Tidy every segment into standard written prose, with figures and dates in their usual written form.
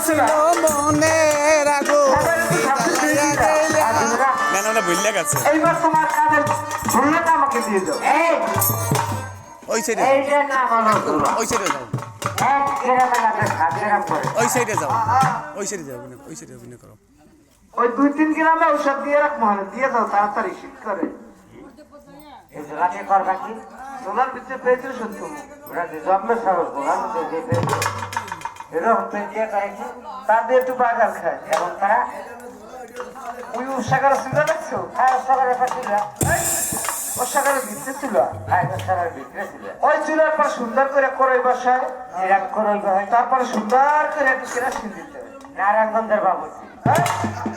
মনের আগুন গানাটা ভুললে গেছে এইবার তোমার কাদের ভুলটা আমাকে দিয়ে দাও ওই সাইডে ওই সাইডে যাও ওই সাইডে যাও ওই সাইডে যাও ওই সাইডে অভিনয় করো ওই 2-3 গ্রামে ঔষধ দিয়ে রাখ মহানে দিয়ে দাও তাড়াতাড়ি শীত করে এই জলাকে করবা কি তোমার ভিতরে পেয়েছিল শুনতো ওরা যে জন্মের সাহস বলার মধ্যে যে পেয়েছে এরকম পেয়ে করে কি তার দিয়ে একটু বাগাল খায় এবং তারা ওই উষাকার ছিল দেখছো হ্যাঁ সকালে পাচ্ছিল উষাকারের ভিতরে ছিল হ্যাঁ সকালে বিক্রে ছিল ওই চুলার পর সুন্দর করে করে বসায় এরকম করে হয় তারপরে সুন্দর করে একটু কেরাসিন দিতে হয়। নারায়ণগঞ্জের বাবুজি হ্যাঁ?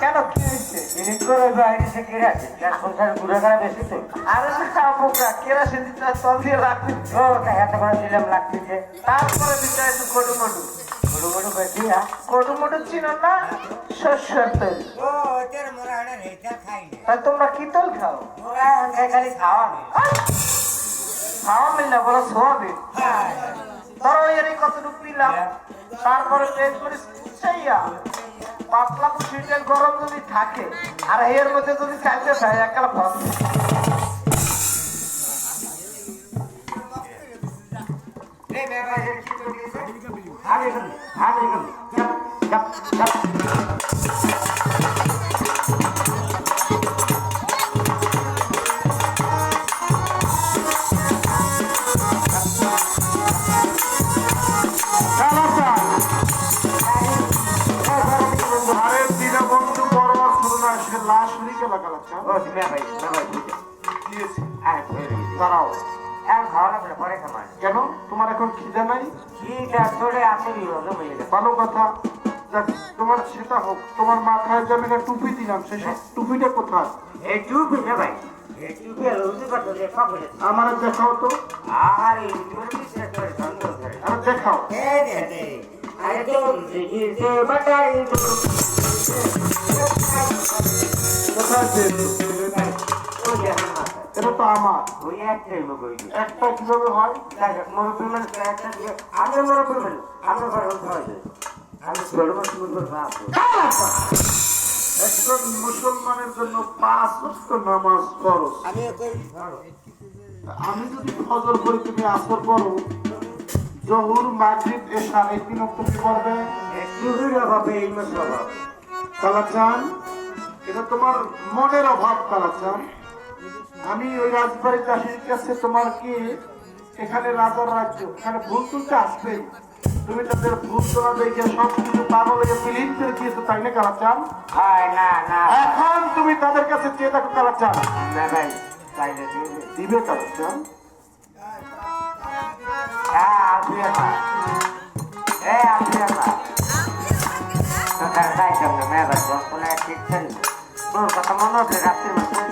কেন কি হয়েছে জিনিস করে বাইরে সে কিনে আছে তার সংসার ঘুরে ঘুরে বেশি তো আরে না বোকা কেরাসিন দিতে হয়, তল দিয়ে রাখতে ও এত করে দিলাম লাগতেছে তারপরে দিতে হয় একটু কটু মটু ঘুরু ঘুরু বেশি কটু মটু চিনো না শস্যের তেল ও ওইটার মোরা আনে রেটা খাই না তাই তোমরা কি তেল খাও মোরা খালি খাওয়া নেই খাওয়া মিল না বলো সোয়াবিন ধরো এর কতটুকু নিলাম তারপরে তেল করে চাইয়া পাতলা কুচির তেল গরম যদি থাকে আর এর মধ্যে যদি চাইতে চাই একটা ফল দাঁড়াও এখন খাওয়া লাগবে পরে খাবার কেন তোমার এখন খিদে নাই ঠিক আছে আসেনি হলো মিলে ভালো কথা যাক, তোমার সেটা হোক তোমার মাথায় যে আমি একটা টুপি দিলাম সেই টুপিটা কোথায় এই টুপি না ভাই এই টুপি আর উঠে পাঠো যে সকলে আমার দেখাও তো আর এই টুপি সে করে সন্দেহ করে আর দেখাও এই দে আরে তো যে বাটাই কোথায় পেয়েছো? ওই যে আমার এটা তো আমার ওই একটাই মগই একটা কিভাবে হয় মরপুর মানে একটা আমরা মরপুর মানে আমরা ঘর হতে আমি বড় মরপুর বাপ একজন মুসলমানের জন্য 5 ওয়াক্ত নামাজ ফরজ আমি যদি ফজর পড়ি তুমি আসর পড়ো জহুর মাগরিব এশা এই 3 ওয়াক্ত কি করবে টুপির অভাবে এই মাস অভাব কালাচান এটা তোমার মনের অভাব কালাচান আমি ওই রাজবাড়ি চাষির কাছে তোমার কি এখানে রাজার রাজ্য এখানে ভুল তুলতে আসবে তুমি তাদের ভুল তোলা দেখে সব কিছু পাগল হয়ে ফিলিম করে দিয়েছো তাই না কালাচান হয় না না এখন তুমি তাদের কাছে চেয়ে দেখো কালাচান না ভাই চাইলে দিবে দিবে কালাচান হ্যাঁ আসবে মা আসবে মা তো তার দায়িত্ব না মেয়ে ভাই কোনো ঠিক ছিল তোর কথা মনে হচ্ছে রাত্রির মাসে